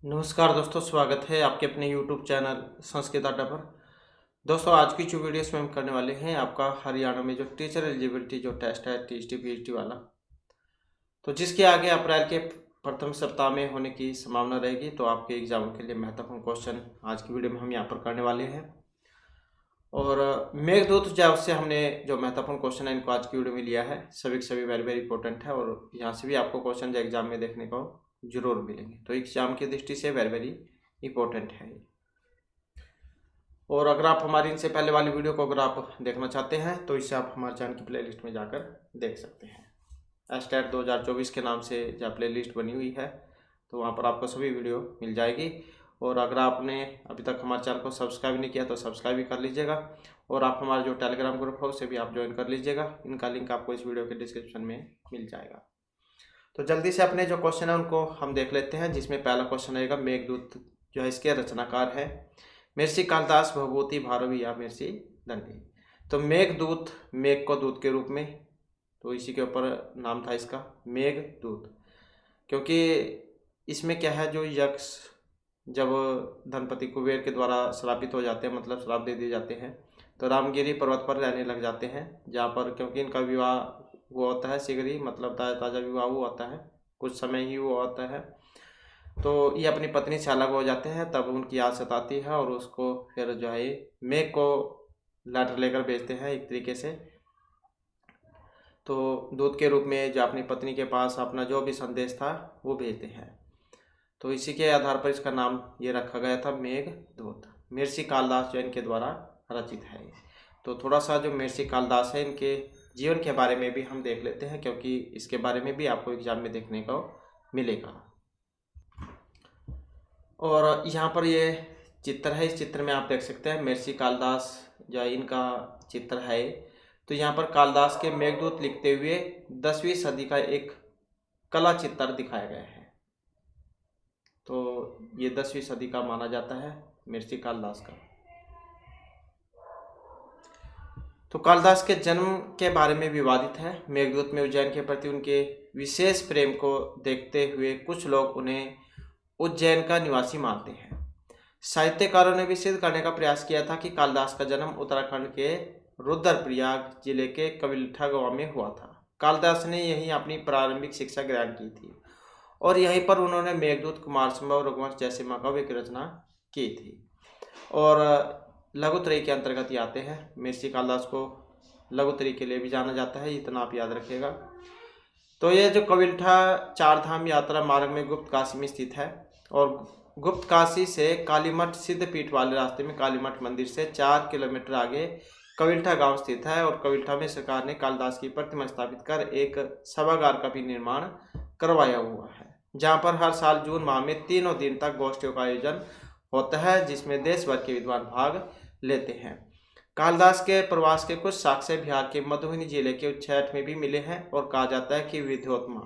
नमस्कार दोस्तों, स्वागत है आपके अपने YouTube चैनल संस्कृत अड्डा पर। दोस्तों, आज की जो वीडियोस में हम करने वाले हैं आपका हरियाणा में जो टीचर एलिजिबिलिटी जो टेस्ट है टीएसटी पीएचडी वाला, तो जिसके आगे अप्रैल के प्रथम सप्ताह में होने की संभावना रहेगी। तो आपके एग्जाम के लिए महत्वपूर्ण क्वेश्चन आज की वीडियो में हम यहाँ पर करने वाले हैं। और मेघदूत जब से हमने जो महत्वपूर्ण क्वेश्चन है इनको आज की वीडियो में लिया है, सभी के सभी वेरी वेरी इंपॉर्टेंट है और यहाँ से भी आपको क्वेश्चन जो एग्जाम में देखने को जरूर मिलेंगे। तो एग्जाम की दृष्टि से वेरी वेरी इंपॉर्टेंट है। और अगर आप हमारी इनसे पहले वाली वीडियो को अगर आप देखना चाहते हैं तो इससे आप हमारे चैनल की प्लेलिस्ट में जाकर देख सकते हैं। एस्टेट 2024 के नाम से जो प्लेलिस्ट बनी हुई है, तो वहाँ पर आपको सभी वीडियो मिल जाएगी। और अगर आपने अभी तक हमारे चैनल को सब्सक्राइब नहीं किया तो सब्सक्राइब भी कर लीजिएगा। और आप हमारा जो टेलीग्राम ग्रुप है उसे भी आप ज्वाइन कर लीजिएगा। इनका लिंक आपको इस वीडियो के डिस्क्रिप्शन में मिल जाएगा। तो जल्दी से अपने जो क्वेश्चन है उनको हम देख लेते हैं, जिसमें पहला क्वेश्चन रहेगा मेघदूत जो है इसके रचनाकार है महर्षि कालिदास, भभूति भारवी या महर्षि दंडी। तो मेघदूत, मेघ को दूत के रूप में, तो इसी के ऊपर नाम था इसका मेघदूत। क्योंकि इसमें क्या है, जो यक्ष जब धनपति कुबेर के द्वारा श्रापित हो जाते हैं, मतलब श्राप दे दिए जाते हैं, तो रामगिरी पर्वत पर रहने लग जाते हैं, जहाँ पर क्योंकि इनका विवाह हुआ होता है शीघ्र ही, मतलब ताज़ा विवाह हुआ होता है, कुछ समय ही हुआ होता है। तो ये अपनी पत्नी से अलग हो जाते हैं, तब उनकी याद सताती है और उसको फिर जो है मेघ को लेटर लेकर भेजते हैं एक तरीके से। तो दूत के रूप में जो अपनी पत्नी के पास अपना जो भी संदेश था वो भेजते हैं। तो इसी के आधार पर इसका नाम ये रखा गया था मेघदूत। महर्षि कालिदास जैन के द्वारा रचित है। तो थोड़ा सा जो महर्षि कालिदास है इनके जीवन के बारे में भी हम देख लेते हैं, क्योंकि इसके बारे में भी आपको एग्जाम में देखने को मिलेगा। और यहाँ पर ये चित्र है, इस चित्र में आप देख सकते हैं महर्षि कालिदास जो इनका चित्र है। तो यहाँ पर कालिदास के मेघदूत लिखते हुए 10वीं सदी का एक कला चित्र दिखाया गया है। तो ये 10वीं सदी का माना जाता है महर्षि कालिदास का। तो कालिदास के जन्म के बारे में विवादित है। मेघदूत में उज्जैन के प्रति उनके विशेष प्रेम को देखते हुए कुछ लोग उन्हें उज्जैन का निवासी मानते हैं। साहित्यकारों ने भी सिद्ध करने का प्रयास किया था कि कालिदास का जन्म उत्तराखंड के रुद्रप्रयाग जिले के कविल्ठा गांव में हुआ था। कालिदास ने यहीं अपनी प्रारंभिक शिक्षा ग्रहण की थी और यहीं पर उन्होंने मेघदूत, कुमार संभव, रघुवंश जैसे महाकाव्य की रचना की थी। और लघुत्रयी के अंतर्गत ये आते हैं। महर्षि कालिदास को लघुत्रयी के लिए भी जाना जाता है, इतना आप याद रखिएगा। तो ये जो कविल्ठा चारधाम यात्रा मार्ग में गुप्त काशी में स्थित है और गुप्त काशी से कालीमठ सिद्धपीठ वाले रास्ते में कालीमठ मंदिर से 4 किलोमीटर आगे कविल्ठा गांव स्थित है। और कविल्ठा में सरकार ने कालिदास की प्रतिमा स्थापित कर एक सभागार का भी निर्माण करवाया हुआ है, जहां पर हर साल जून माह में 3 दिन तक गोष्ठियों का आयोजन होता है, जिसमें देश भर के विद्वान भाग लेते हैं। कालिदास के प्रवास के कुछ साक्ष्य बिहार के मधुबनी जिले के उज्जैन में भी मिले हैं और कहा जाता है कि विद्योत्मा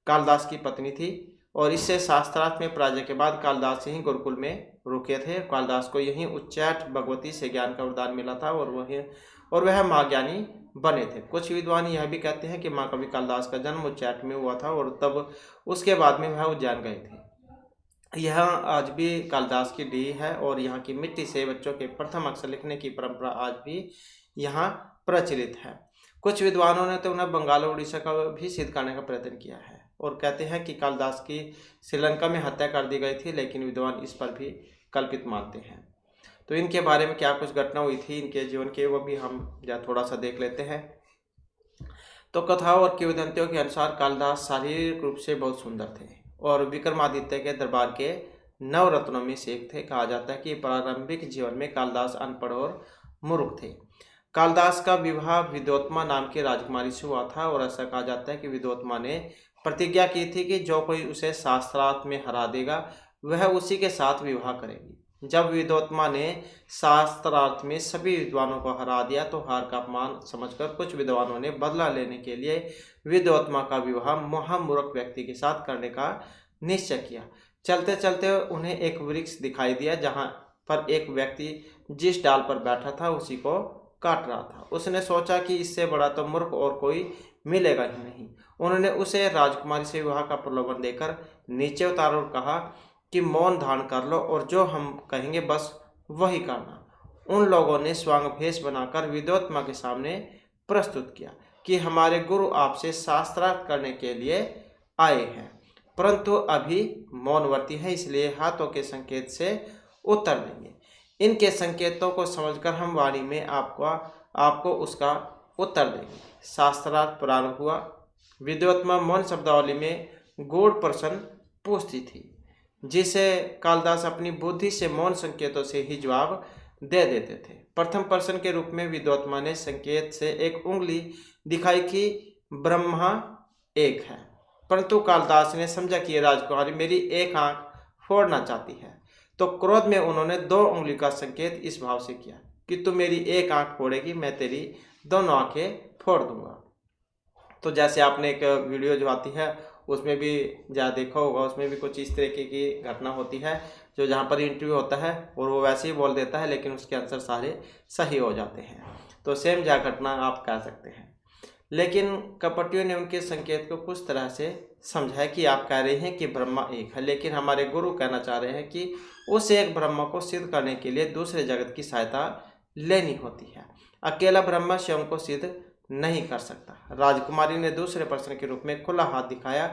कालिदास की पत्नी थी। और इससे शास्त्रार्थ में पराजय के बाद कालिदास यहीं गुरुकुल में रुके थे। कालिदास को यहीं उच्चैठ भगवती से ज्ञान का वरदान मिला था और वह महाज्ञानी बने थे। कुछ विद्वान यह भी कहते हैं कि महाकवि कालिदास का जन्म उच्चैठ में हुआ था और तब उसके बाद में वह उज्जैन गए थे। यह आज भी कालिदास की डी है और यहाँ की मिट्टी से बच्चों के प्रथम अक्षर लिखने की परंपरा आज भी यहाँ प्रचलित है। कुछ विद्वानों ने तो उन्हें बंगाल और उड़ीसा का भी सिद्ध करने का प्रयत्न किया है और कहते हैं कि कालिदास की श्रीलंका में हत्या कर दी गई थी, लेकिन विद्वान इस पर भी कल्पित मानते हैं। तो इनके बारे में क्या कुछ घटना हुई थी इनके जीवन के, वो भी हम थोड़ा सा देख लेते हैं। तो कथाओं और किंवदंतियों के अनुसार कालिदास शारीरिक रूप से बहुत सुंदर थे और विक्रमादित्य के दरबार के नवरत्नों में से एक थे। कहा जाता है कि प्रारंभिक जीवन में कालिदास अनपढ़ और मूर्ख थे। कालिदास का विवाह विद्योत्मा नाम की राजकुमारी से हुआ था और ऐसा कहा जाता है कि विद्योत्मा ने प्रतिज्ञा की थी कि जो कोई उसे शास्त्रार्थ में हरा देगा वह उसी के साथ विवाह करेगी। जब विद्योत्मा ने शास्त्रार्थ में सभी विद्वानों को हरा दिया तो हार का अपमान समझकर कुछ विद्वानों ने बदला लेने के लिए विद्योत्मा का विवाह महामूर्ख व्यक्ति के साथ करने का निश्चय किया। चलते चलते उन्हें एक वृक्ष दिखाई दिया जहां पर एक व्यक्ति जिस डाल पर बैठा था उसी को काट रहा था। उसने सोचा कि इससे बड़ा तो मूर्ख और कोई मिलेगा ही नहीं। उन्होंने उसे राजकुमारी से विवाह का प्रलोभन देकर नीचे उतारा और कहा कि मौन धारण कर लो और जो हम कहेंगे बस वही करना। उन लोगों ने स्वांग भेष बनाकर विद्वत्मा के सामने प्रस्तुत किया कि हमारे गुरु आपसे शास्त्रार्थ करने के लिए आए हैं, परंतु अभी मौनवर्ती है, इसलिए हाथों के संकेत से उत्तर देंगे। इनके संकेतों को समझकर हम वाणी में आपको उसका उत्तर देंगे। शास्त्रार्थ प्रारंभ हुआ। विद्वत्मा मौन शब्दावली में गूढ़ प्रश्न पूछती थी, जिसे कालिदास अपनी बुद्धि से मौन संकेतों से ही जवाब दे देते थे। प्रथम प्रश्न के रूप में विद्वत्मा ने संकेत से एक उंगली दिखाई कि ब्रह्मा एक है, परंतु कालिदास ने समझा कि राजकुमारी मेरी एक आंख फोड़ना चाहती है, तो क्रोध में उन्होंने 2 उंगली का संकेत इस भाव से किया कि तू मेरी एक आंख फोड़ेगी, मैं तेरी दोनों आंखें फोड़ दूंगा। तो जैसे आपने एक वीडियो जो आती है उसमें भी जहाँ देखा होगा, उसमें भी कुछ इस तरीके की घटना होती है, जो जहाँ पर इंटरव्यू होता है और वो वैसे ही बोल देता है लेकिन उसके आंसर सारे सही हो जाते हैं। तो सेम जहाँ घटना आप कह सकते हैं। लेकिन कपटियों ने उनके संकेत को कुछ तरह से समझा कि आप कह रहे हैं कि ब्रह्मा एक है, लेकिन हमारे गुरु कहना चाह रहे हैं कि उस एक ब्रह्मा को सिद्ध करने के लिए दूसरे जगत की सहायता लेनी होती है। अकेला ब्रह्मा स्वयं को सिद्ध नहीं कर सकता। राजकुमारी ने दूसरे प्रश्न के रूप में खुला हाथ दिखाया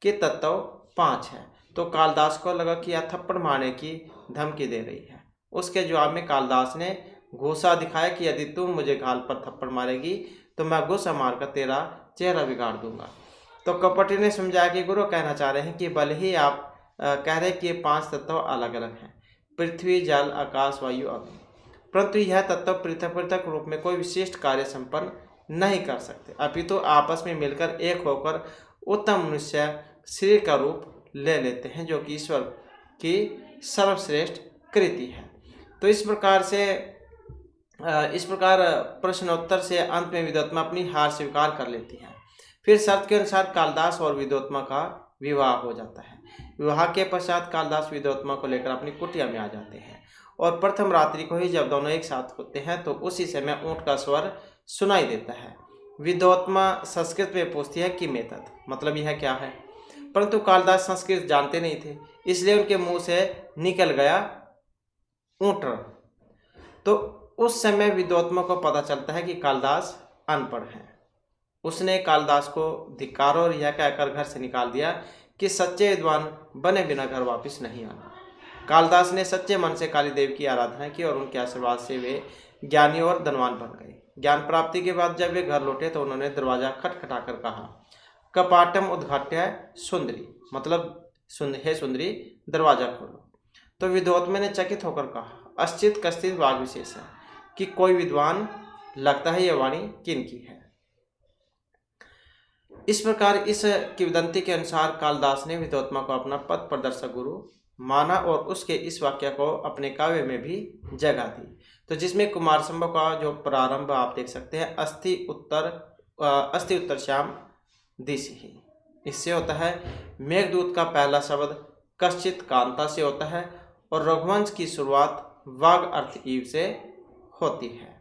कि तत्व 5 है, तो कालिदास को लगा कि यह थप्पड़ मारने की धमकी दे रही है। उसके जवाब में कालिदास ने घूसा दिखाया कि यदि तुम मुझे गाल पर थप्पड़ मारेगी तो मैं गुस्सा मारकर तेरा चेहरा बिगाड़ दूंगा। तो कपटी ने समझाया कि गुरु कहना चाह रहे हैं कि भले ही आप कह रहे कि ये 5 तत्व अलग अलग हैं, पृथ्वी, जल, आकाश, वायु, अग्नि, परंतु यह तत्व पृथक पृथक रूप में कोई विशिष्ट कार्य संपन्न नहीं कर सकते, अपितु आपस में मिलकर एक होकर उत्तम मनुष्य शरीर का रूप ले लेते हैं, जो कि ईश्वर की सर्वश्रेष्ठ कृति है। तो इस प्रकार प्रश्नोत्तर से अंत में विद्वत्मा अपनी हार स्वीकार कर लेती है। फिर शर्त के अनुसार कालिदास और विद्वत्मा का विवाह हो जाता है। विवाह के पश्चात कालिदास विद्वत्मा को लेकर अपनी कुटिया में आ जाते हैं और प्रथम रात्रि को ही जब दोनों एक साथ होते हैं तो उसी समय ऊंट का स्वर सुनाई देता है। विद्वत्मा संस्कृत में पूछती है कि मेतद मतलब यह क्या है, परंतु कालिदास संस्कृत जानते नहीं थे, इसलिए उनके मुंह से निकल गया ऊंट। तो उस समय विद्वत्मा को पता चलता है कि कालिदास अनपढ़ है। उसने कालिदास को धिक्कारो और यह कहकर घर से निकाल दिया कि सच्चे विद्वान बने बिना घर वापस नहीं आना। कालिदास ने सच्चे मन से कालीदेव की आराधना की और उनके आशीर्वाद से वे ज्ञानी और धनवान बन गए। ज्ञान प्राप्ति के बाद जब वे घर लौटे तो उन्होंने दरवाजा खटखटाकर कहा, कपाटम उद्घाट्य सुंदरी मतलब हे सुंदरी, दरवाजा खोलो। तो विद्वत्मा ने चकित होकर कहा, अश्चित कश्चित वाग विशेष है कि कोई विद्वान, लगता है यह वाणी किनकी है। इस प्रकार इस किंवदंती के अनुसार कालिदास ने विद्वत्मा को अपना पथ प्रदर्शक गुरु माना और उसके इस वाक्य को अपने काव्य में भी जगह दी। तो जिसमें कुमार संभव का जो प्रारंभ आप देख सकते हैं, अस्ति उत्तर श्याम दिशि ही, इससे होता है। मेघदूत का पहला शब्द कश्चित कांता से होता है और रघुवंश की शुरुआत वाग अर्थ ईव से होती है।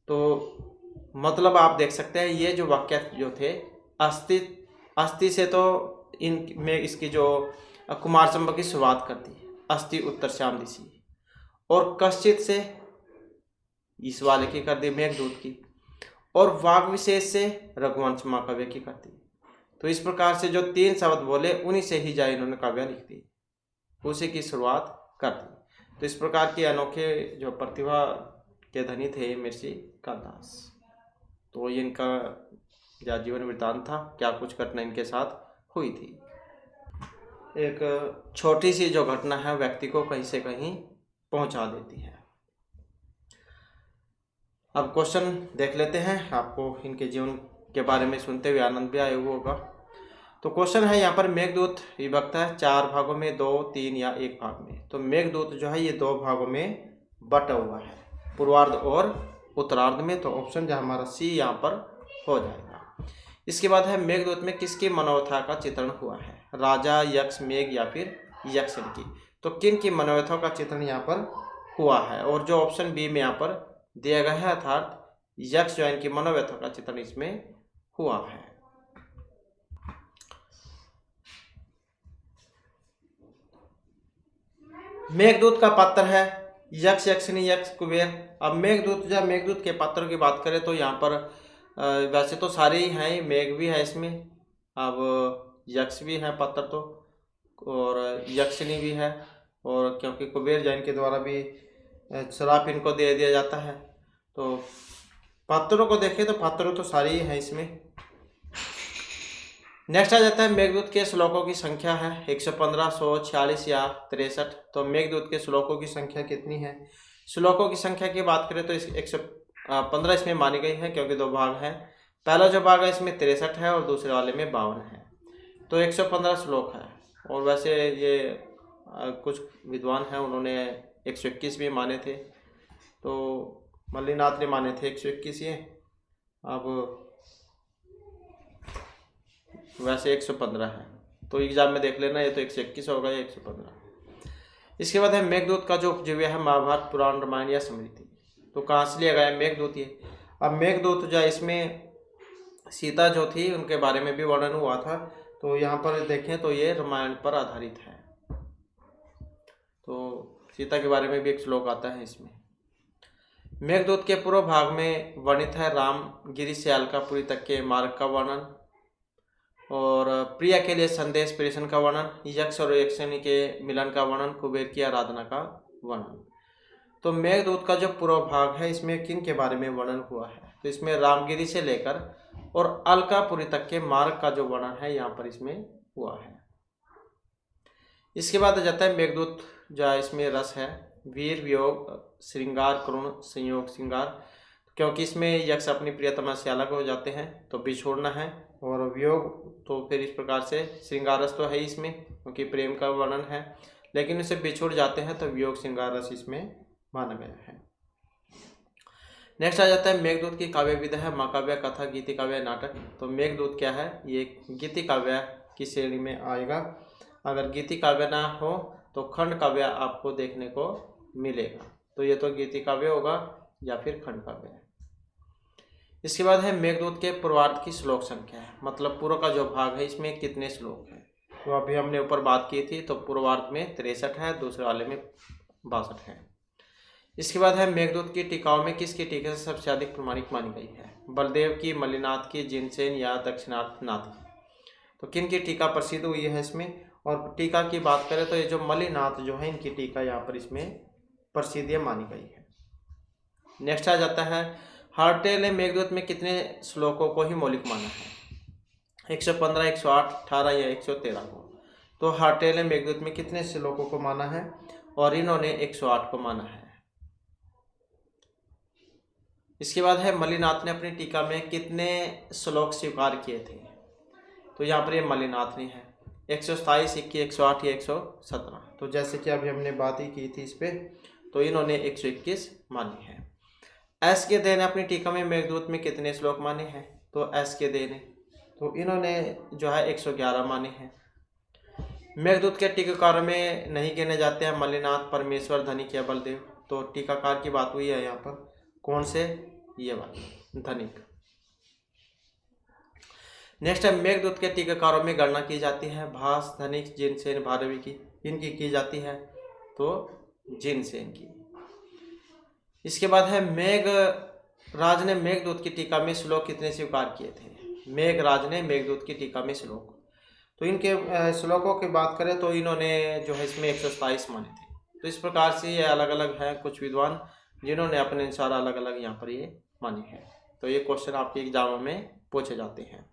तो मतलब आप देख सकते हैं ये जो वाक्य जो थे, अस्ति से तो इनमें इसकी जो कुमार संभव की शुरुआत करती है, अस्ति उत्तर श्याम दिशि, और कश्चित से इस वाले की कर दी मेघदूत की, और वाग विशेष से रघुवंश महाकाव्य की करती। तो इस प्रकार से जो 3 शब्द बोले उन्हीं से ही जाए इन्होंने काव्य लिख दी, उसी की शुरुआत कर दी। तो इस प्रकार के अनोखे जो प्रतिभा के धनी थे महर्षि कालिदास। तो ये इनका क्या जीवन वृत्तांत था, क्या कुछ घटना इनके साथ हुई थी। एक छोटी सी जो घटना है व्यक्ति को कहीं से कहीं पहुंचा देती है। अब क्वेश्चन देख लेते हैं, आपको इनके जीवन के बारे में सुनते हुए आनंद भी आया हुआ होगा। तो क्वेश्चन है यहाँ पर, मेघदूत विभक्त है 4 भागों में, 2, 3 या 1 भाग में। तो मेघदूत जो है ये 2 भागों में बटा हुआ है, पूर्वार्ध और उत्तरार्ध में। तो ऑप्शन जो हमारा सी यहाँ पर हो जाएगा। इसके बाद है, मेघदूत में किसकी मनोव्यथा का चित्रण हुआ है, राजा, यक्ष, मेघ या फिर यक्षिण की। तो किन की मनोव्यथा का चित्रण यहाँ पर हुआ है, और जो ऑप्शन बी में यहाँ पर दिया गया है, अर्थात यक्ष जो इनकी मनोव्यथा का चित्रण इसमें हुआ है। मेघदूत का पात्र है यक्ष, यक्षिणी, यक्ष, कुबेर। अब मेघदूत या मेघदूत के पात्रों की बात करें तो यहाँ पर वैसे तो सारे ही हैं, मेघ भी है इसमें, अब यक्ष भी है पात्र तो, और यक्षिणी भी है, और क्योंकि कुबेर जैन के द्वारा भी श्राप इनको दे दिया जाता है। तो पात्रों को देखें तो पात्रों तो सारे ही हैं इसमें। नेक्स्ट आ जाता है मेघदूत के श्लोकों की संख्या है 115, 146 या 63। तो मेघदूत के श्लोकों की संख्या कितनी है? श्लोकों की संख्या की बात करें तो इस 115 इसमें मानी गई है, क्योंकि दो भाग हैं। पहला जो भाग है इसमें 63 है और दूसरे वाले में 52 है, तो 115 श्लोक है। और वैसे ये कुछ विद्वान हैं, उन्होंने 121 भी माने थे, तो मल्लीनाथ ने माने थे 121 ये। अब वैसे 115 है, तो एग्जाम में देख लेना, ये तो 121 होगा या 115। इसके बाद है मेघदूत का जो उपजीव्य है महाभारत, पुराण, रामायण या स्मृति। तो कहाँ से लिया गया है मेघदूत ये? अब मेघदूत जो इसमें सीता जो थी उनके बारे में भी वर्णन हुआ था, तो यहाँ पर देखें तो ये रामायण पर आधारित है। तो सीता के बारे में भी एक श्लोक आता है इसमें। मेघदूत के पूर्व भाग में वर्णित है राम गिरी से अलकापुरी तक के मार्ग का वर्णन, और प्रिया के लिए संदेश प्रेषण का वर्णन, यक्ष और यक्षिणी के मिलन का वर्णन, कुबेर की आराधना का वर्णन। तो मेघदूत का जो पूर्व भाग है इसमें किन के बारे में वर्णन हुआ है? तो इसमें रामगिरी से लेकर और अलकापुरी तक के मार्ग का जो वर्णन है यहाँ पर इसमें हुआ है। इसके बाद आ जाता है मेघदूत जो इसमें रस है वीर, वियोग, श्रृंगार, करुण, संयोग, श्रृंगार। क्योंकि इसमें यक्ष अपनी प्रियतमा से अलग हो जाते हैं तो बिछोड़ना है, और वियोग तो फिर इस प्रकार से श्रृंगार रस तो है इसमें, क्योंकि प्रेम का वर्णन है, लेकिन इसे बिछोड़ जाते हैं तो वियोग श्रृंगार रस इसमें माना गया है। नेक्स्ट आ जाता है मेघदूत की काव्य विधा है महाकाव्य, कथा, गीति काव्य, नाटक। तो मेघदूत क्या है? ये गीति काव्य की श्रेणी में आएगा। अगर गीति काव्य ना हो तो खंड काव्य आपको देखने को मिलेगा, तो ये तो गीति काव्य होगा या फिर खंड काव्य है। इसके बाद है मेघदूत के पूर्वार्ध की श्लोक संख्या है, मतलब पूर्व का जो भाग है इसमें कितने श्लोक हैं। तो अभी हमने ऊपर बात की थी, तो पूर्वार्ध में 63 है, दूसरे वाले में 62 है। इसके बाद है मेघदूत की टीकाओं में किसकी टीका से सबसे अधिक प्रमाणिक मानी गई है? बलदेव की, मल्लिनाथ की, जिनसेन या दक्षिणार्थनाथ की। तो किन की टीका प्रसिद्ध हुई है इसमें? और टीका की बात करें तो ये जो मल्लिनाथ जो है इनकी टीका यहाँ पर इसमें प्रसिद्ध मानी गई है। नेक्स्ट आ जाता है हार्टेल ने मेघदूत में कितने श्लोकों को ही मौलिक माना है? 115, 108, 18 या 113 को। तो हार्टेल ने मेघदूत में कितने श्लोकों को माना है? और इन्होंने 108 को माना है। इसके बाद है मल्लिनाथ ने अपनी टीका में कितने श्लोक स्वीकार किए थे? तो यहाँ पर ये मल्लिनाथ ने है 127, 21, 108 या 117। तो जैसे कि अभी हमने बात ही की थी इस पर, तो इन्होंने 121 मानी है। एस के दे ने अपनी टीका में मेघदूत में कितने श्लोक माने हैं? तो एस के दे ने, तो इन्होंने जो है 111 माने हैं। मेघदूत के टीकाकारों में नहीं गिने जाते हैं मल्लिनाथ, परमेश्वर, धनिक या बलदेव। तो टीकाकार की बात हुई है यहाँ पर, कौन से? ये वाले धनिक। नेक्स्ट है मेघदूत के टीकाकारों में गणना की जाती है भास, धनिक, जिनसेन, भारवी की। इनकी की जाती है तो जिनसेन की। इसके बाद है मेघराज ने मेघदूत की टीका में श्लोक कितने स्वीकार किए थे? मेघराज ने मेघदूत की टीका में श्लोक, तो इनके श्लोकों की बात करें तो इन्होंने जो है इसमें 127 माने थे। तो इस प्रकार से ये अलग अलग हैं कुछ विद्वान जिन्होंने अपने अनुसार अलग अलग यहाँ पर ये माने हैं। तो ये क्वेश्चन आपके एग्जाम में पूछे जाते हैं।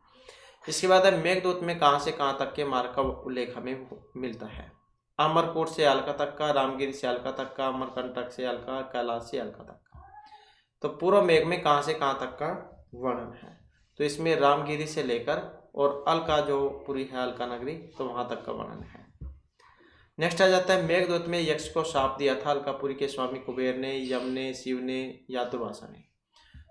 इसके बाद है मेघदूत में कहाँ से कहाँ तक के मार्ग का उल्लेख हमें मिलता है? अमरकोट से अलका तक का, रामगिरी से अलका तक का, अमरकंटक से अलका, कैलाश से अलका तक का। तो पूर्व मेघ में कहाँ से कहाँ तक का वर्णन है? तो इसमें रामगिरी से लेकर और अलका जो पुरी है अलका नगरी, तो वहाँ तक का वर्णन है। नेक्स्ट आ जाता है मेघदूत में यक्ष को शाप दिया था अलकापुरी के स्वामी कुबेर ने, यम ने, शिव ने या दुर्वासा ने।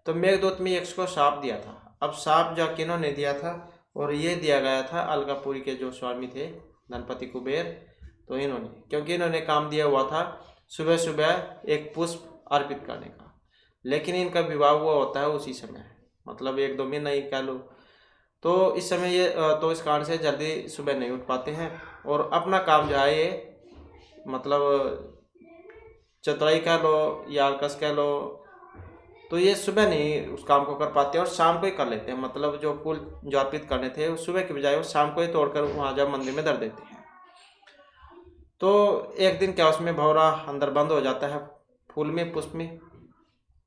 तो मेघदूत में यक्ष को शाप दिया था। अब शाप जो किन्होंने दिया था? और ये दिया गया था अलकापुरी के जो स्वामी थे धनपति कुबेर, तो इन्होंने, क्योंकि इन्होंने काम दिया हुआ था सुबह सुबह एक पुष्प अर्पित करने का, लेकिन इनका विवाह हुआ होता है उसी समय, मतलब 1-2 महीना ही कह लो। तो इस समय ये तो इस कारण से जल्दी सुबह नहीं उठ पाते हैं और अपना काम जो है ये मतलब चतुराई कह लो या अल्कस कह लो, तो ये सुबह नहीं उस काम को कर पाते और शाम को ही कर लेते हैं। मतलब जो फूल जो अर्पित करने थे वो सुबह की बजाय वो शाम को ही तोड़कर वहाँ जब मंदिर में धर देते हैं। तो एक दिन क्या उसमें भौरा अंदर बंद हो जाता है फूल में, पुष्प में,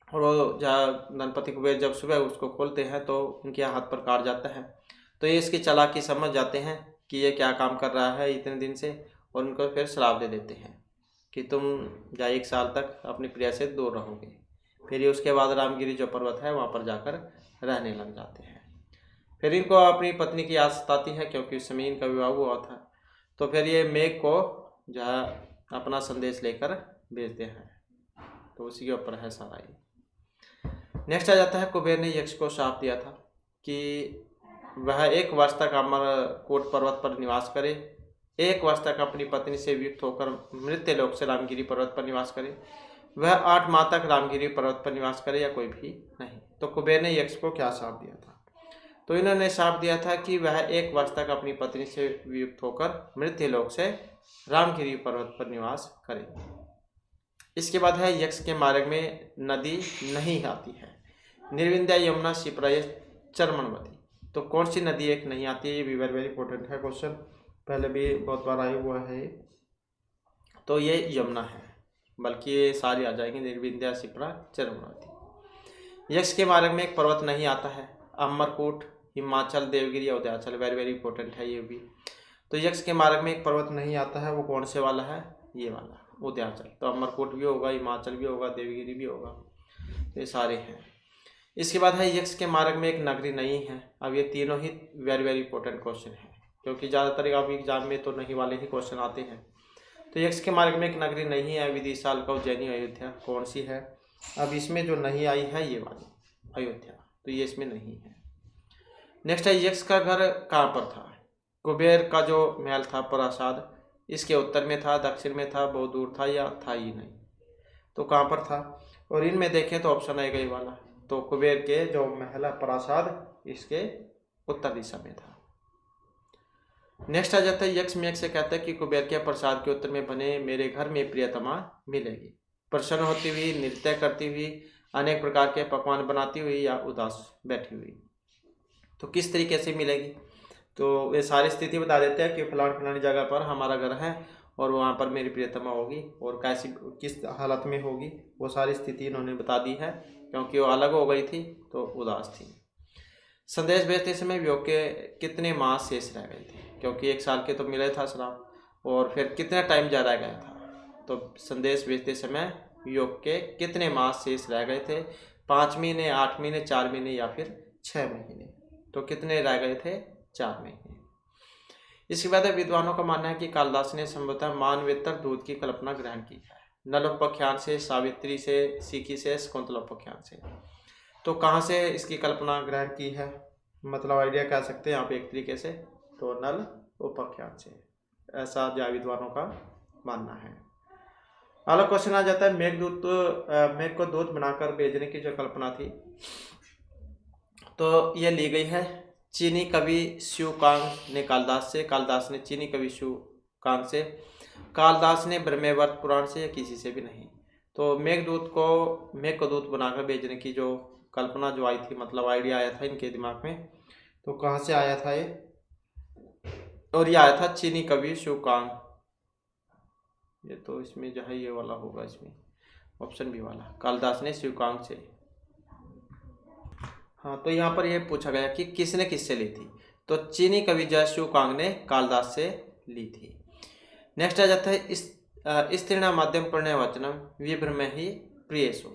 और वो जहाँ गणपति कुबेर जब सुबह उसको खोलते हैं तो उनके हाथ पर काट जाता है। तो ये इसकी चालाकी समझ जाते हैं कि ये क्या काम कर रहा है इतने दिन से, और उनको फिर श्राप दे देते हैं कि तुम या 1 साल तक अपनी प्रिया से दूर रहोगे। फिर ये उसके बाद रामगिरी जो पर्वत है वहाँ पर जाकर रहने लग जाते हैं। फिर इनको अपनी पत्नी की याद सताती है क्योंकि उस समय इनका विवाह हुआ था। तो फिर ये मेघ को जहाँ अपना संदेश लेकर भेजते हैं। तो उसी के ऊपर है सारा ये। नेक्स्ट आ जाता है कुबेर ने यक्ष को शाप दिया था कि वह 1 वर्ष तक अमरकोट पर्वत पर निवास करे, 1 वर्ष तक अपनी पत्नी से वियुक्त होकर मृत्यु लोक से रामगिरी पर्वत पर निवास करे, वह 8 माह तक रामगिरी पर्वत पर निवास करे या कोई भी नहीं। तो कुबेर ने यक्ष को क्या शाप दिया था? तो इन्होंने शाप दिया था कि वह 1 वर्ष तक अपनी पत्नी से वियुक्त होकर मृत्यु लोक से रामगिरी पर्वत पर निवास करे। इसके बाद है यक्ष के मार्ग में नदी नहीं आती है, निर्विंध्या, यमुना, शिप्रा, चरमनवती। तो कौन सी नदी एक नहीं आती है? ये भी वेरी इंपॉर्टेंट है क्वेश्चन, पहले भी बहुत बार आया हुआ है। तो ये यमुना है, बल्कि ये सारी आ जाएंगी, निर्विंध्या, शिप्रा, चरमनवती। यक्ष के मार्ग में एक पर्वत नहीं आता है, अमरकोट, हिमाचल, देवगिरी, अवध्याचल, वेरी इंपॉर्टेंट है ये भी। तो यक्ष के मार्ग में एक पर्वत नहीं आता है, वो कौन से वाला है? ये वाला, उदयाचल। तो अमरकोट भी होगा, हिमाचल भी होगा, देवगिरी भी होगा, तो ये सारे हैं। इसके बाद है यक्ष के मार्ग में एक नगरी नहीं है। अब ये तीनों ही वेरी इंपॉर्टेंट क्वेश्चन है क्योंकि ज़्यादातर अभी एग्जाम में तो नहीं वाले ही क्वेश्चन आते हैं। तो यक्ष के मार्ग में एक नगरी नहीं है, विदिशा, अलका, उज्जैनी, अयोध्या। कौन सी है? अब इसमें जो नहीं आई है ये वाली अयोध्या, तो ये इसमें नहीं है। नेक्स्ट है यक्ष का घर कहाँ पर था? कुबेर का जो महल था प्रासाद, इसके उत्तर में था, दक्षिण में था, बहुत दूर था, या था ही नहीं? तो कहाँ पर था? और इनमें देखें तो ऑप्शन आएगा ये वाला। तो कुबेर के जो महल प्रासाद इसके उत्तर दिशा में था। नेक्स्ट आ जाता है यक्ष मेघ से कहता है कि कुबेर के प्रसाद के उत्तर में बने मेरे घर में प्रियतमा मिलेगी, प्रसन्न होती हुई, नृत्य करती हुई, अनेक प्रकार के पकवान बनाती हुई, या उदास बैठी हुई। तो किस तरीके से मिलेगी? तो ये सारी स्थिति बता देते हैं कि फलानी जगह पर हमारा घर है और वहाँ पर मेरी प्रियतमा होगी, और कैसी किस हालत में होगी वो सारी स्थिति इन्होंने बता दी है क्योंकि वो अलग हो गई थी तो उदास थी। संदेश भेजते समय वियोग के कितने माह शेष रह गए थे? क्योंकि 1 साल के तो मिले था श्राप, और फिर कितना टाइम जा रह गया था? तो संदेश भेजते समय वियोग के कितने माह शेष रह गए थे? 5 महीने, 8 महीने, 4 महीने, या फिर 6 महीने। तो कितने रह गए थे? 4 महीने। इसके बाद विद्वानों का मानना है कि कालिदास ने संभवतः मानवेतर दूत की कल्पना ग्रहण की है, नलोपाख्यान से, सावित्री से, सीखी से, शकुंतलोपाख्यान से। तो कहाँ से इसकी कल्पना ग्रहण की है? मतलब आइडिया कह सकते हैं यहाँ पे एक तरीके से, तो नल उपाख्यान से, ऐसा ज्यादा विद्वानों का मानना है। अगला क्वेश्चन आ जाता है मेघ को दूत बनाकर भेजने की जो कल्पना थी, तो ये ली गई है चीनी कवि शिवकांग ने कालिदास ने चीनी कवि शिवकांग से, कालिदास ने ब्रह्मवैवर्त पुराण से, या किसी से भी नहीं। तो मेघ को दूत बनाकर भेजने की जो कल्पना जो आई थी, मतलब आइडिया आया था इनके दिमाग में, तो कहाँ से आया था ये? और ये आया था चीनी कवि शिवकांग। ये तो इसमें जो है ये वाला होगा, इसमें ऑप्शन बी वाला, कालिदास ने शिवकांग से। हाँ, तो यहाँ पर यह पूछा गया कि किसने किससे ली थी? तो चीनी कवि जो शिवकांग ने कालिदास से ली थी। नेक्स्ट आ जाता है स्त्रीणा माध्यम प्रणय वचनम विभ्रमहि प्रियेषु।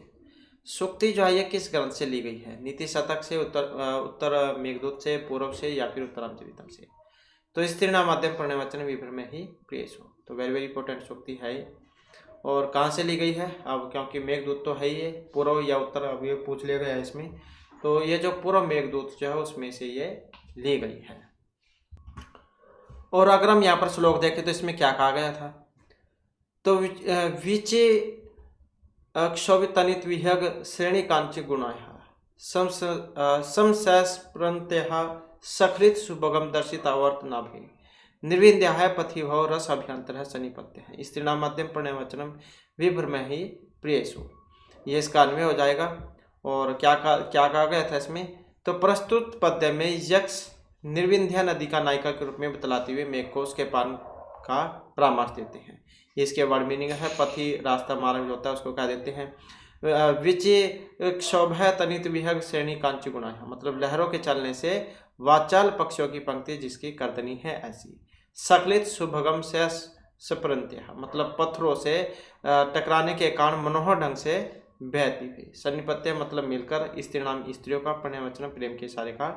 सूक्ति जो है ये किस ग्रंथ से ली गई है? नीति शतक से, उत्तर मेघदूत से, पूर्व से, या फिर उत्तरामचरितम से। तो स्त्रीणा माध्यम प्रणय वचन विभ्रमहि प्रियेषु, तो वेरी इंपॉर्टेंट सूक्ति है। और कहाँ से ली गई है? अब क्योंकि मेघदूत तो है ये, पूर्व या उत्तर अब ये पूछ लिया गया है इसमें, तो ये जो पूर्व मेघदूत जो है उसमें से ये ली गई है। और अगर हम यहाँ पर श्लोक देखें तो इसमें क्या कहा गया था? तो विचे क्षोभितनित विहग श्रेणी कांची गुणाः संशयस्प्रन्त्यः सकृत सुभगम दर्शितावर्त नाभि निर्विन्द्याः पथिभव रस अभ्यंतर सन्निपत्य है। स्त्रीणाम मध्यम प्रणयवचनम विभ्रमहि प्रियेषु, ये इसका अन्वय हो जाएगा। और क्या कहा गया था इसमें, तो प्रस्तुत पद्य में यक्ष निर्विंध्या नदी का नायिका के रूप में बतलाते हुए मेघ को उसके पान का परामर्श देते हैं। इसके वर्ड मीनिंग है पथि रास्ता मार्ग जो होता है उसको कह देते हैं। विचि क्षोभ्य तनित विहग श्रेणी कांची गुणा है, मतलब लहरों के चलने से वाचाल पक्षियों की पंक्ति जिसकी कर्तनी है ऐसी। सकलित सुभगम से सप्रंत्य, मतलब पत्थरों से टकराने के कारण मनोहर ढंग से बहती हुई। सन्निपत्य मतलब मिलकर, स्त्री नाम स्त्रियों का, प्रणयवचन प्रेम के इशारे का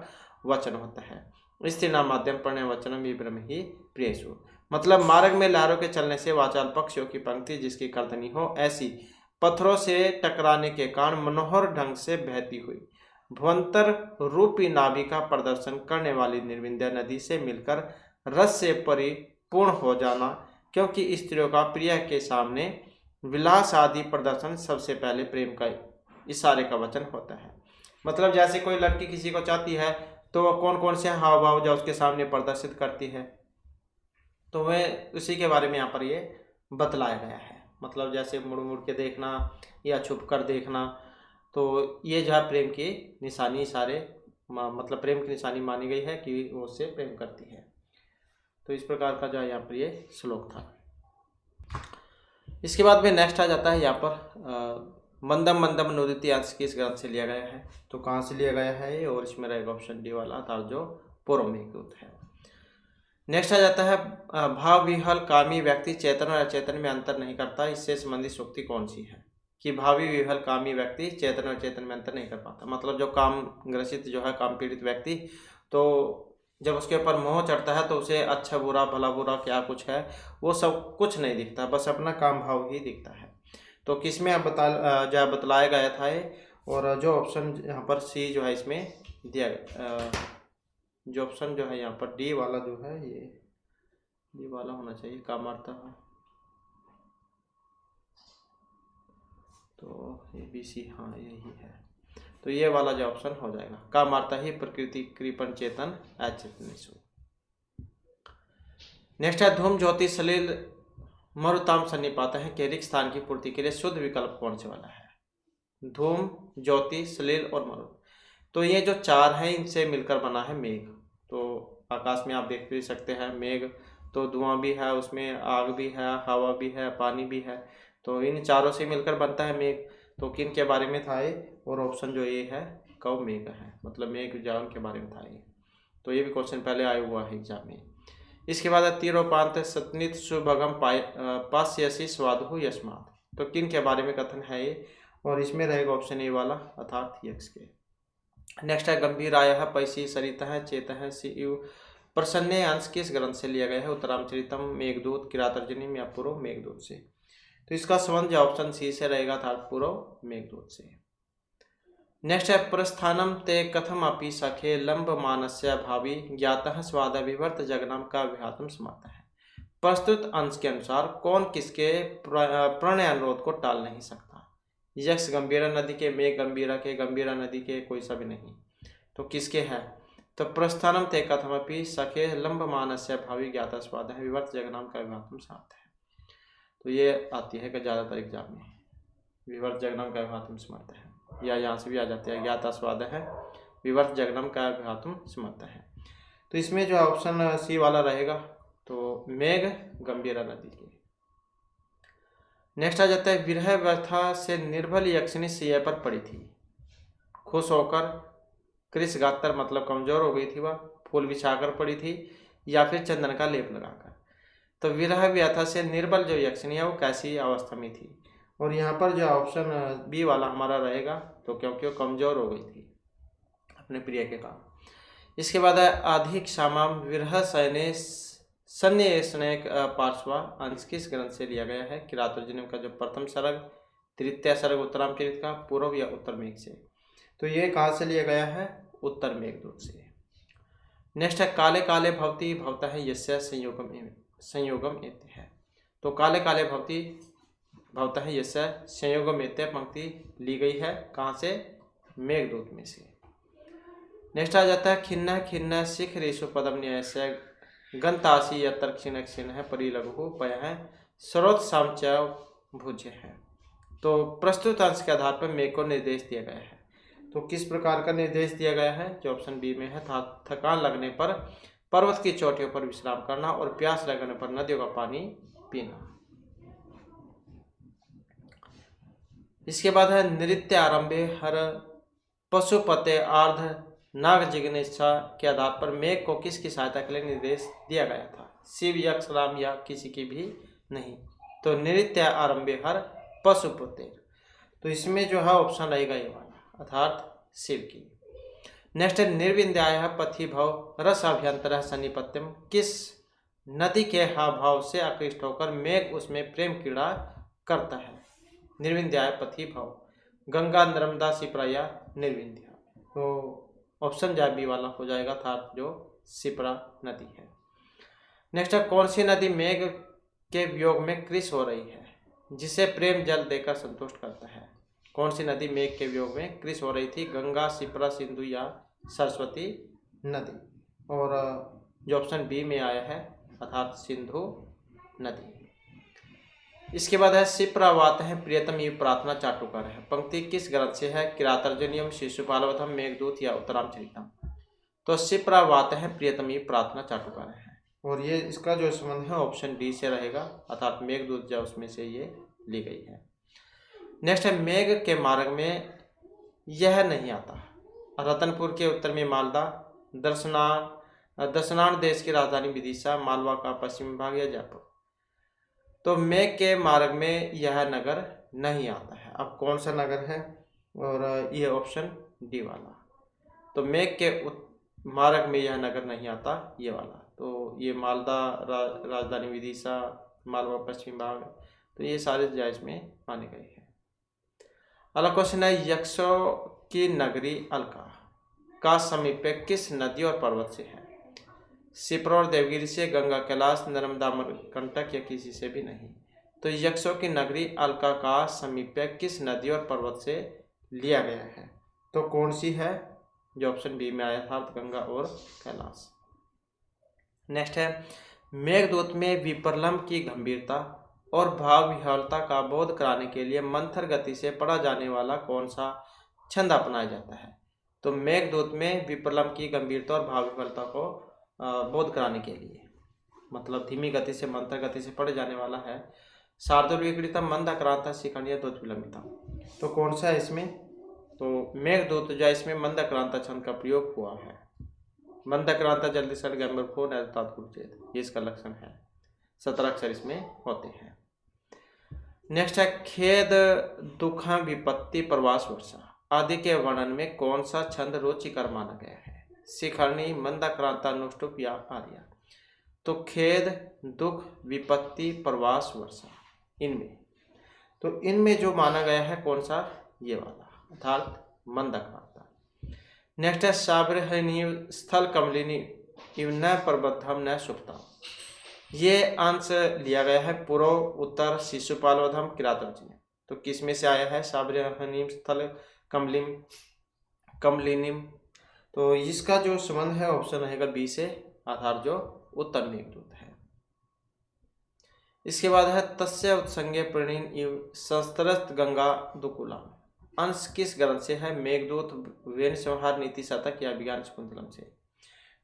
वचन होता है। स्त्री नाम माध्यम प्रणयवचन विभ्रमहि प्रियेषु, मतलब मार्ग में लहरों के चलने से वाचाल पक्षियों की पंक्ति जिसकी कर्तनी हो ऐसी, पत्थरों से टकराने के कारण मनोहर ढंग से बहती हुई, भुवंतर रूपी नाभि का प्रदर्शन करने वाली निर्विंध्या नदी से मिलकर रस से परिपूर्ण हो जाना, क्योंकि स्त्रियों का प्रिय के सामने विलास आदि प्रदर्शन सबसे पहले प्रेम का इशारे का वचन होता है। मतलब जैसे कोई लड़की किसी को चाहती है तो वह कौन कौन से हाव भाव जो उसके सामने प्रदर्शित करती है, तो वह उसी के बारे में यहाँ पर ये बतलाया गया है। मतलब जैसे मुड़ मुड़ के देखना या छुप कर देखना, तो ये जो है प्रेम की निशानी इशारे, मतलब प्रेम की निशानी मानी गई है कि वो उससे प्रेम करती है। तो इस प्रकार का जो है यहाँ पर ये श्लोक था। इसके बाद में नेक्स्ट आ जाता है यहाँ पर मंदम मंदम नोदिती अंश किस ग्रंथ से लिया गया है, तो कहाँ से लिया गया है, और इसमें रहेगा ऑप्शन डी वाला था जो पूर्व में है। नेक्स्ट आ जाता है भाव विहल कामी व्यक्ति चेतन और अचेतन में अंतर नहीं करता, इससे संबंधित सूक्ति कौन सी है, कि भावी विहल कामी व्यक्ति चेतन और चेतन में अंतर नहीं कर पाता। मतलब जो काम ग्रसित जो है, काम पीड़ित व्यक्ति, तो जब उसके ऊपर मोह चढ़ता है तो उसे अच्छा बुरा भला बुरा क्या कुछ है वो सब कुछ नहीं दिखता, बस अपना काम भाव ही दिखता है। तो किसमें आप जो बतलाया गया था ये, और जो ऑप्शन यहाँ पर सी जो है इसमें दिया गया, जो ऑप्शन जो है यहाँ पर डी वाला जो है, ये डी वाला होना चाहिए, कामार्ता है, तो ए बी सी, हाँ यही है। तो ये वाला जो ऑप्शन हो जाएगा, कामार्ता ही प्रकृति कृपण चेतन अचेतनेषु। नेक्स्ट है धूम ज्योति सलिल मरुताम सन्निपाता है के रिक्त स्थान की पूर्ति के लिए शुद्ध विकल्प कौन से वाला है। धूम, ज्योति, सलिल और मरुत, तो ये जो चार हैं इनसे मिलकर बना है मेघ। तो आकाश में आप देख भी सकते हैं मेघ, तो धुआं भी है उसमें, आग भी है, हवा भी है, पानी भी है, तो इन चारों से मिलकर बनता है मेघ। तो किन के बारे में था ये, और ऑप्शन जो ये है कौ मेघ है, मतलब मेघ जान के बारे में था ये। तो ये भी क्वेश्चन पहले आया हुआ है एग्जाम में। इसके बाद तीरोपांत सतनित सुभगम पास्यसी स्वादु यस्मात्, तो किन के बारे में कथन है ये, और इसमें रहेगा ऑप्शन ए वाला अर्थात यक्ष के। नेक्स्ट है गंभीरायः पैसी सरितः चेतः शिव प्रसन्ने अंश किस ग्रंथ से लिया गया है, उत्तरामचरितम, मेघदूत, किरातार्जुनीम या पूर्व मेघदूत से। तो इसका संबंध ऑप्शन सी से रहेगा था, पूर्व मेघदूत से। नेक्स्ट है प्रस्थानम ते कथम अपि सखे लंब मानस्य भावी ज्ञातः स्वाद विवर्त जगनाम का विहातम समाता है। प्रस्तुत अंश के अनुसार कौन किसके प्रणय अनुरोध को टाल नहीं सकता। यक्ष गंभीरा नदी के, मेघ गंभीरा के, गंभीरा नदी के, कोई सा भी नहीं, तो किसके है, तो प्रस्थानम ते कथम अपि सखे लंब मानस्य भावी ज्ञातः स्वाद है विवर्त जगनाम का विहातम समाता है। तो ये आती है कि ज़्यादातर एग्जाम में विवर्त जगनम का विहातुम समर्थ है, या यहाँ से भी आ जाते हैं ज्ञातास्वाद है विवर्त जगनम का विहातुम समर्थ है। तो इसमें जो ऑप्शन सी वाला रहेगा, तो मेघ गंभीरा नदी के। नेक्स्ट आ जाता है विरह व्यथा से निर्बल यक्षिणी सिया पर पड़ी थी, खुश होकर कृष गातर, मतलब कमजोर हो गई थी वह, फूल बिछाकर पड़ी थी या फिर चंदन का लेप लगाकर। तो विरह व्यथा से निर्बल जो यक्षिणी है वो कैसी अवस्था में थी, और यहाँ पर जो ऑप्शन बी वाला हमारा रहेगा, तो क्योंकि वो कमजोर हो गई थी अपने प्रिय के काम। इसके बाद है अधिक क्षमाम विरह सैने सन्य स्नेक पार्श्वा अंश किस ग्रंथ से लिया गया है, किरातार्जुनीम का जो प्रथम सर्ग, तृतीय सर्ग उत्तरामचरित का, पूर्व या उत्तर मेघ से। तो ये कहाँ से लिया गया है, उत्तर मेघदूत से। नेक्स्ट है काले काले भवती भवता है यस्य संयोगम एते है, तो काले काले भवती भवता है यस्य संयोगम एते पंक्ति ली गई है कहाँ से, मेघदूत में से। नेक्स्ट आ जाता है खिन्न खिन्न शिख रेशु पदम न्याय गंतासी या तर्क्षिण क्षीण है, परिलघु पय है, स्रोत सामच भुज है। तो प्रस्तुत अंश के आधार पर मेघ को निर्देश दिया गया है। तो किस प्रकार का निर्देश दिया गया है, जो ऑप्शन बी में है, थकान लगने पर पर्वत की चोटियों पर विश्राम करना और प्यास लगने पर नदियों का पानी पीना। इसके बाद है नृत्य आरंभे हर पशुपते आर्ध नाग जिग्नेशा के आधार पर मेघ को किसकी सहायता के लिए निर्देश दिया गया था, शिव, यक्ष, राम या किसी की भी नहीं। तो नृत्य आरंभे हर पशुपते, तो इसमें जो है ऑप्शन रहेगा ये वाला, अर्थात शिव की। नेक्स्ट है निर्विंध्याय पथि भव रस अभ्यंतर सन्निपत्यम, किस नदी के हाव भाव से आकृष्ट होकर मेघ उसमें प्रेम क्रीड़ा करता है। निर्विंध्याय पथि भव, गंगा, नर्मदा, शिप्रा या निर्विंध्या। तो ऑप्शन जो बी वाला हो जाएगा, था जो शिप्रा नदी है। नेक्स्ट है कौन सी नदी मेघ के वियोग में कृश हो रही है, जिसे प्रेम जल देकर संतुष्ट करता है। कौन सी नदी मेघ के वियोग में कृश हो रही थी, गंगा, शिप्रा, सिंधु या सरस्वती नदी। और जो ऑप्शन बी में आया है, अर्थात सिंधु नदी। इसके बाद है शिप्रावात है प्रियतम ये प्रार्थना चाटुकार है, पंक्ति किस ग्रंथ से है, किरातार्जुनीयम, शिशुपालवधम, मेघदूत या उत्तरामचरितम। तो शिप्रावात है प्रियतम ये प्रार्थना चाटुकार है, और ये इसका जो संबंध है ऑप्शन डी से रहेगा, अर्थात मेघदूत जो उसमें से ये ली गई है। नेक्स्ट है मेघ के मार्ग में यह नहीं आता, रतनपुर के उत्तर में मालदा, दर्शनान देश की राजधानी विदिशा, मालवा का पश्चिमी भाग या जयपुर। तो मेघ के मार्ग में यह नगर नहीं आता है, अब कौन सा नगर है, और ये ऑप्शन डी वाला। तो मेघ के मार्ग में यह नगर नहीं आता, ये वाला। तो ये मालदा, राजधानी विदिशा, मालवा पश्चिम भाग, तो ये सारे जायज में माने गए हैं। अगला क्वेश्चन है यक्षों की नगरी अलका का समीप्य किस नदी और पर्वत से है, शिप्रा और देवगिरी से, गंगा, कैलाश, नर्मदा, कंटक या किसी से भी नहीं। तो यक्षों की नगरी अलका का समीप्य किस नदी और पर्वत से लिया गया है, तो कौन सी है, जो ऑप्शन बी में आया था, गंगा और कैलाश। नेक्स्ट है मेघदूत में विपर्लम की गंभीरता और भाव विह्वलता का बोध कराने के लिए मंथर गति से पढ़ा जाने वाला कौन सा छंद अपनाया जाता है। तो मेघदूत में विपर्लम की गंभीरता और भाव विह्वलता को बोध कराने के लिए, मतलब धीमी गति से मंथर गति से पढ़े जाने वाला है, शार्दुल विक्रीतम, मंदाक्रांता, शिखंडिया, द्योतविलंबिता। तो कौन सा है इसमें, तो मेघदूत जो इसमें मंदाक्रांता छंद का प्रयोग हुआ है। मंदाक्रांता जल्दी सर गंभीर फो नैतात्कुचेत, ये इसका लक्षण है। 17 अक्षर इसमें होते हैं। नेक्स्ट है खेद, दुख, विपत्ति, प्रवास, वर्षा आदि के वर्णन में कौन सा छंद रुचिकर माना गया है, शिखरणी, मंदाक्रांता, अनुष्टुप या आर्या। तो खेद, दुख, विपत्ति, प्रवास, वर्षा, इनमें तो इनमें जो माना गया है कौन सा, ये वाला, अर्थात मंदाक्रांता। नेक्स्ट है साबरहनी स्थल कमलिनी इव न प्रबद्धम न सुप्ता, ये अंश लिया गया है पूर्व, उत्तर, शिशुपालवधम, किरातार्जुनीय। तो किस में से आया है, साबरहनी स्थल कमलिनीम। तो इसका जो संबंध है ऑप्शन रहेगा बी से, आधार जो उत्तर मेघदूत है। इसके बाद है तस्य उत्संगे प्रणीन इव संस्तरस्त गंगा दुकुला, अंश किस ग्रंथ से है, मेघदूत, वेण संहार, नीति शतक या विज्ञान शकुंतलम से।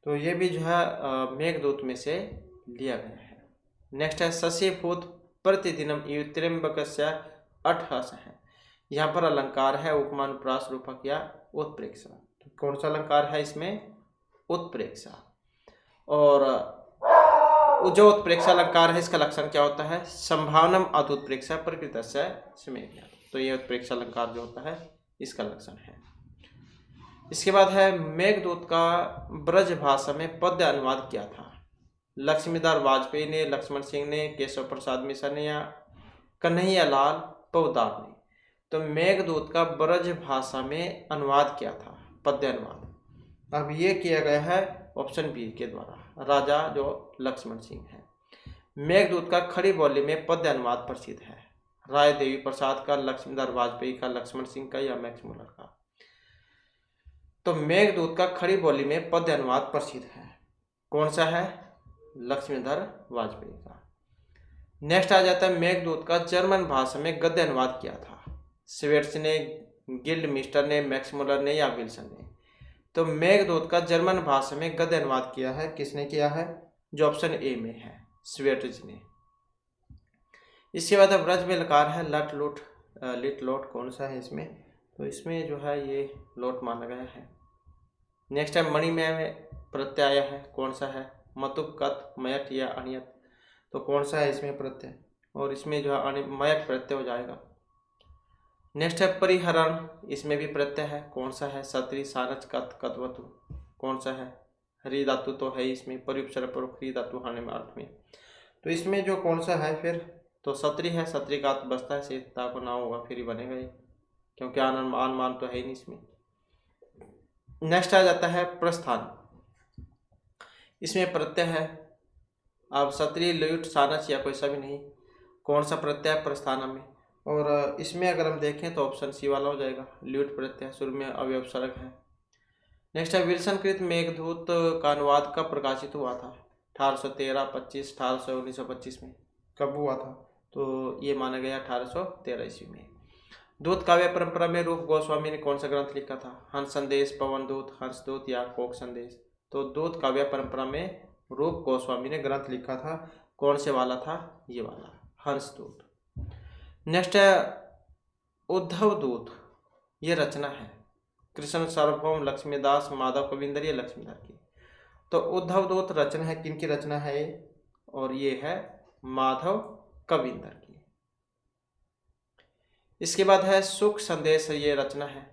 तो ये भी जो है मेघदूत में से लिया गया है। नेक्स्ट है शशिभूत प्रतिदिनम इव त्र्यंबकस्य अट्ठहस है, यहाँ पर अलंकार है उपमान, प्रास, रूपक या उत्प्रेक्षा। तो कौन सा अलंकार है इसमें, उत्प्रेक्षा। और जो उत्प्रेक्षा अलंकार है इसका लक्षण क्या होता है, संभावनम अतुत्प्रेक्षा प्रकृतस्य समेत। तो ये उत्प्रेक्षा अलंकार जो होता है इसका लक्षण है। इसके बाद है मेघदूत का ब्रज भाषा में पद्य अनुवाद किया था, लक्ष्मीधर वाजपेयी ने, लक्ष्मण सिंह ने, केशव प्रसाद मिश्र ने या कन्हैयालाल पोद्दार ने। तो मेघदूत का ब्रज भाषा में अनुवाद किया था, पद्य अनुवाद। अब ये किया गया है ऑप्शन बी के द्वारा, राजा जो लक्ष्मण सिंह है। मेघदूत का खड़ी बोली में पद्य अनुवाद प्रसिद्ध है, राय देवी प्रसाद का, लक्ष्मीधर वाजपेयी का, लक्ष्मण सिंह का या मैक्स मुलर का। तो मेघदूत का खड़ी बोली में पद्य अनुवाद प्रसिद्ध है, कौन सा है, लक्ष्मीधर वाजपेयी का। नेक्स्ट आ जाता है मेघदूत का जर्मन भाषा में गद्य अनुवाद किया था। स्वेट्स ने, गिल्डमिस्टर ने, मैक्स मुलर ने या विल्सन ने। तो मेघदूत का जर्मन भाषा में गद्य अनुवाद किया है, किसने किया है? जो ऑप्शन ए में है, स्वेट्स ने। इसके बाद अब ब्रज में लकार है लट लुट लिट लोट, कौन सा है इसमें? तो इसमें जो है ये लोट माना गया है। नेक्स्ट है मणि में प्रत्यय है, कौन सा है? मतुक, कत, मयट या अनियत। तो कौन सा है इसमें प्रत्यय? और इसमें जो है मयट प्रत्यय हो जाएगा। नेक्स्ट है परिहरण, इसमें भी प्रत्यय है, कौन सा है? सत्री, सारच, कत, कतवतु, कौन सा है? हरि धातु तो है इसमें, परिउपसर्ग पर हरि धातु आने में अर्थ में। तो इसमें जो कौन सा है फिर? तो सत्री है, सत्री का अर्थ बचता है, सीता को ना होगा फिर ही बनेगा ये, क्योंकि आन मान तो है ही नहीं इसमें। नेक्स्ट आ जाता है प्रस्थान, इसमें प्रत्यय है। अब सत्री, लुट, सानच या कोई सा भी नहीं, कौन सा प्रत्यय प्रस्थान में? और इसमें अगर हम देखें तो ऑप्शन सी वाला हो जाएगा, ल्यूट प्रत्यय, शुरू में अव्यवसर्ग है। नेक्स्ट है विल्सन कृत मेघदूत का अनुवाद कब प्रकाशित हुआ था? 1813, 25, 1800, 1925 में। कब हुआ था? तो ये माना गया 1813 ईस्वी में। दूत काव्य परंपरा में रूप गोस्वामी ने कौन सा ग्रंथ लिखा था? हंस संदेश, पवन दूत, हंस दूत या कोक संदेश। तो दूत काव्य परंपरा में रूप गोस्वामी ने ग्रंथ लिखा था, कौन से वाला था? ये वाला, हंस दूत। नेक्स्ट है उद्धव दूत, ये रचना है कृष्ण सार्वभौम, लक्ष्मीदास, माधव कविंदर या लक्ष्मीधर की। तो उद्धव दूत रचना है, किन की रचना है ये? और ये है माधव कविंदर की। इसके बाद है सुख संदेश, ये रचना है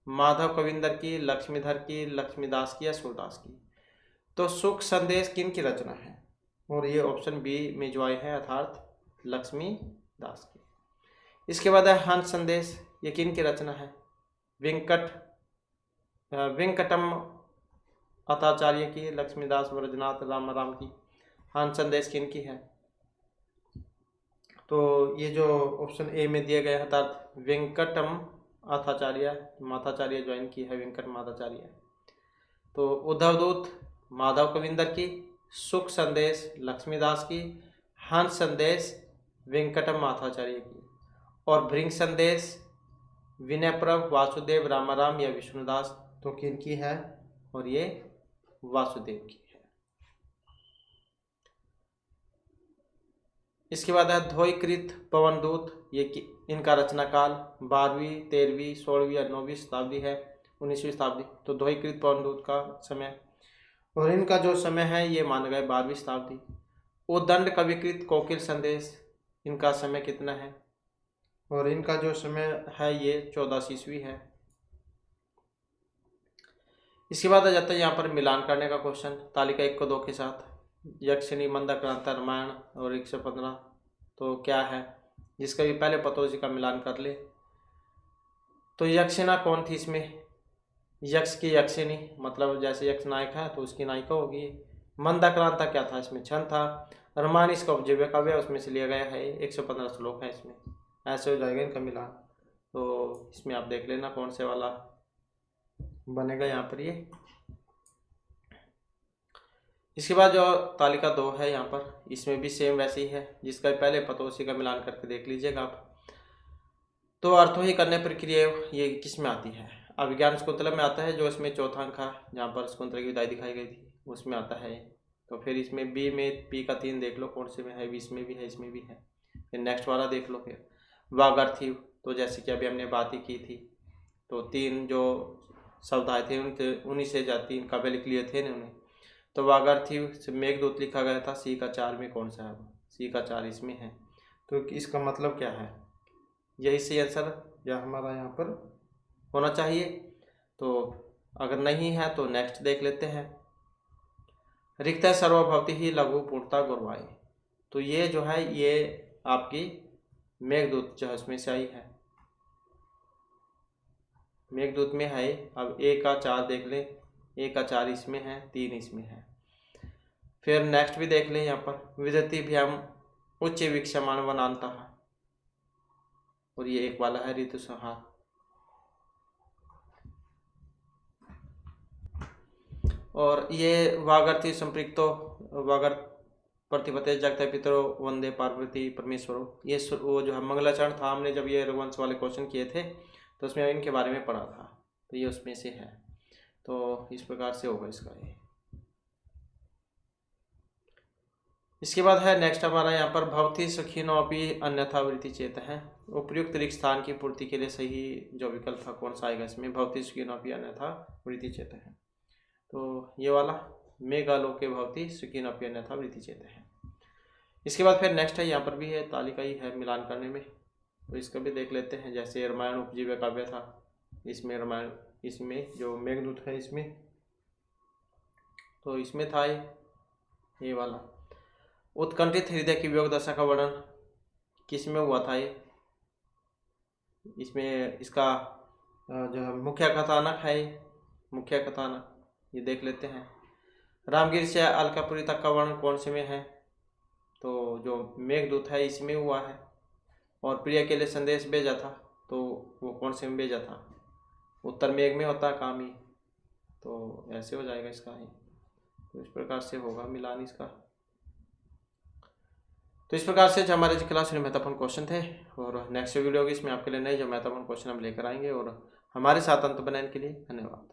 माधव कविंदर की, लक्ष्मीधर की, लक्ष्मीदास की या सूरदास की। तो सुख संदेश किन की रचना है? और ये ऑप्शन बी में जो आए हैं अर्थात लक्ष्मीदास की। इसके बाद है हंस संदेश, ये किन की रचना है? वेंकटम अताचार्य की, लक्ष्मीदास, ब्रजनाथ, राम की। हंस संदेश किन की है? तो ये जो ऑप्शन ए में दिया गया है अर्थात वेंकटम अथाचार्य, माथाचार्य ज्वाइन की है, वेंकट माथाचार्य। तो उद्धव दूत माधव कविंदर की, सुख संदेश लक्ष्मीदास की, हंस संदेश वेंकटम माथाचार्य की, और भृंग संदेश विनयप्रभ, वासुदेव, रामाराम या विष्णुदास। तो किन की है? और ये वासुदेव की है। इसके बाद है ध्वयकृत पवनदूत, ये इनका रचना काल 12वीं, 13वीं, 16वीं या 9वीं शताब्दी है, 19वीं शताब्दी। तो ध्वयकृत पवनदूत का समय, और इनका जो समय है ये माना गया 12वीं शताब्दी। उदंड कविकृत कोकिल संदेश, इनका समय कितना है? और इनका जो समय है ये 14 ईस्वी है। इसके बाद आ जाता है यहाँ पर मिलान करने का क्वेश्चन, तालिका 1 को 2 के साथ। यक्षिणी, मंदाक्रांता, रामायण और 115, तो क्या है? जिसका भी पहले पता हो उसी का मिलान कर ले। तो यक्षिणा कौन थी इसमें? यक्ष की यक्षिणी, मतलब जैसे यक्ष नायक है तो उसकी नायिका होगी। मंदाक्रांता क्या था? इसमें छंद था। रामायण इसका उपजीव्य काव्य, उसमें से लिया गया है, 115 श्लोक है इसमें। ऐसे हो जाएगा इनका मिलान। तो इसमें आप देख लेना कौन से वाला बनेगा यहाँ पर ये। इसके बाद जो तालिका 2 है यहाँ पर, इसमें भी सेम वैसे ही है, जिसका पहले पता उसी का मिलान करके देख लीजिएगा आप। तो अर्थों ही करने प्रक्रिया ये किस में आती है? अभिज्ञान शकुंतला में आता है, जो इसमें चौथा अंक है, जहाँ पर शकुंतला की विदाई दिखाई गई थी, उसमें आता है। तो फिर इसमें बी में पी का 3 देख लो कौन से में है, इसमें भी है, इसमें भी है। फिर नेक्स्ट वाला देख लो। फिर वागर्थी, तो जैसे कि अभी हमने बात ही की थी, तो 3 जो शब्द आए थे उन्हीं से 3 काव्य लिख लिए थे उन्हें। तो वागर्थी से मेघदूत लिखा गया था, सी का 4 में कौन सा है? सी का 4 इसमें है। तो इसका मतलब क्या है? यही सही आंसर या हमारा यहाँ पर होना चाहिए। तो अगर नहीं है तो नेक्स्ट देख लेते हैं। रिक्त सर्वभवति ही लघु पूर्णता गुरवाई, तो ये जो है ये आपकी मेघदूत जो है उसमें से आई है, मेघदूत में है। अब ए का 4 देख लें, ए का 4 इसमें है, 3 इसमें है। फिर नेक्स्ट भी देख लें यहाँ पर, विदति भ्याम उच्च वीक्षमान वनांता है, और ये एक वाला है ऋतु संहार। और ये वागर्थी संपृक्तो वागर प्रतिपते जगत पितरो वंदे पार्वती परमेश्वरो, ये वो जो है मंगलाचरण था, हमने जब ये रघुवंश वाले क्वेश्चन किए थे तो उसमें इनके बारे में पढ़ा था, तो ये उसमें से है। तो इस प्रकार से होगा इसका ये। इसके बाद है नेक्स्ट हमारा यहाँ पर भवती सुखिनोपि अन्यथा वृत्ति चेत है। उपयुक्त रिक्त स्थान की पूर्ति के लिए सही जो विकल्प था कौन सा आएगा इसमें, भवती सुखिनोपि अन्यथा वृत्ति चेत है। तो ये वाला मेघालोके भवती सुखिनोपि अन्यथा वृत्ति चेत है। इसके बाद फिर नेक्स्ट है, यहाँ पर भी है तालिका ही है मिलान करने में, तो इसका भी देख लेते हैं। जैसे रामायण उपजीव्य काव्य था, इसमें रामायण, इसमें जो मेघदूत है इसमें, तो इसमें था ये वाला उत्कंठित हृदय की वियोग दशा का वर्णन किस में हुआ था ये, इसमें इसका जो है मुख्य कथानक है, मुख्य कथानक ये देख लेते हैं। रामगिरी से अलकापुरी तक का वर्णन कौन से में है, तो जो मेघदूत है इसमें हुआ है। और प्रिय के लिए संदेश भेजा था, तो वो कौन से में भेजा था, उत्तर मेघ में होता कामी, तो ऐसे हो जाएगा इसका ही। तो इस प्रकार से होगा मिलान इसका। तो इस प्रकार से जो हमारे क्लास में महत्वपूर्ण क्वेश्चन थे, और नेक्स्ट वीडियो होगी इसमें आपके लिए नए जो महत्वपूर्ण क्वेश्चन हम लेकर आएंगे। और हमारे साथ अंत बनाने के लिए धन्यवाद।